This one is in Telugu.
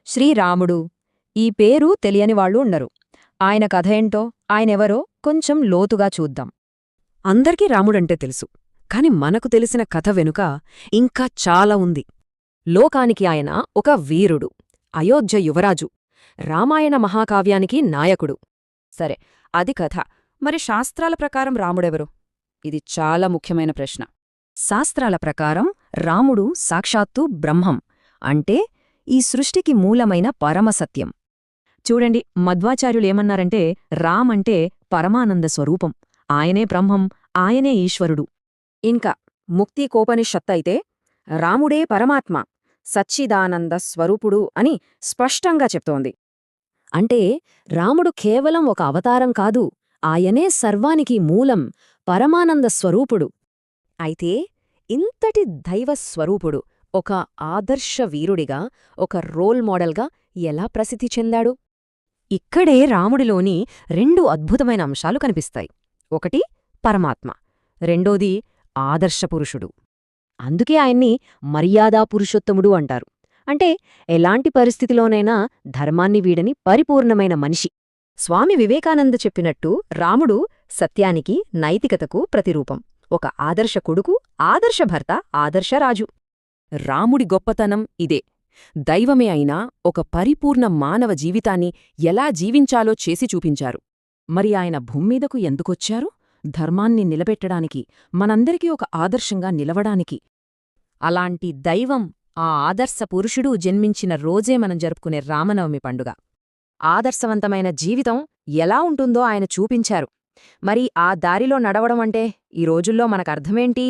శ్రీరాముడు ఈ పేరు తెలియని వాళ్ళు ఉండరు. ఆయన కథ ఏంటో, ఆయనెవరో కొంచెం లోతుగా చూద్దాం. అందరికీ రాముడంటే తెలుసు, కాని మనకు తెలిసిన కథ వెనుక ఇంకా చాలా ఉంది. లోకానికి ఆయన ఒక వీరుడు, అయోధ్య యువరాజు, రామాయణ మహాకావ్యానికి నాయకుడు. సరే, అది కథ. మరి శాస్త్రాల ప్రకారం రాముడెవరు? ఇది చాలా ముఖ్యమైన ప్రశ్న. శాస్త్రాల ప్రకారం రాముడు సాక్షాత్తు బ్రహ్మం, అంటే ఈ సృష్టికి మూలమైన పరమసత్యం. చూడండి, మధ్వాచార్యులేమన్నారంటే రామ్ అంటే పరమానంద స్వరూపం, ఆయనే బ్రహ్మం, ఆయనే ఈశ్వరుడు. ఇంకా ముక్తికోపనిషత్తయితే రాముడే పరమాత్మ, సచ్చిదానంద స్వరూపుడు అని స్పష్టంగా చెప్తోంది. అంటే రాముడు కేవలం ఒక అవతారం కాదు, ఆయనే సర్వానికి మూలం, పరమానంద స్వరూపుడు. అయితే ఇంతటి దైవస్వరూపుడు ఒక ఆదర్శ వీరుడిగా, ఒక రోల్ మోడల్గా ఎలా ప్రసిద్ధి చెందాడు? ఇక్కడే రాముడిలోని రెండు అద్భుతమైన అంశాలు కనిపిస్తాయి. ఒకటి పరమాత్మ, రెండోది ఆదర్శపురుషుడు. అందుకే ఆయన్ని మర్యాదా పురుషోత్తముడు అంటారు. అంటే ఎలాంటి పరిస్థితిలోనైనా ధర్మాన్ని వీడని పరిపూర్ణమైన మనిషి. స్వామి వివేకానంద చెప్పినట్టు రాముడు సత్యానికి, నైతికతకు ప్రతిరూపం. ఒక ఆదర్శ కొడుకు, ఆదర్శ భర్త, ఆదర్శరాజు. రాముడి గొప్పతనం ఇదే. దైవమే అయినా ఒక పరిపూర్ణ మానవ జీవితాన్ని ఎలా జీవించాలో చేసి చూపించారు. మరి ఆయన భూమ్మీదకు ఎందుకొచ్చారు? ధర్మాన్ని నిలబెట్టడానికి, మనందరికీ ఒక ఆదర్శంగా నిలవడానికి. అలాంటి దైవం, ఆ ఆదర్శ పురుషుడు జన్మించిన రోజే మనం జరుపుకునే రామనవమి పండుగ. ఆదర్శవంతమైన జీవితం ఎలా ఉంటుందో ఆయన చూపించారు. మరి ఆ దారిలో నడవడం అంటే ఈ రోజుల్లో మనకర్థమేంటి?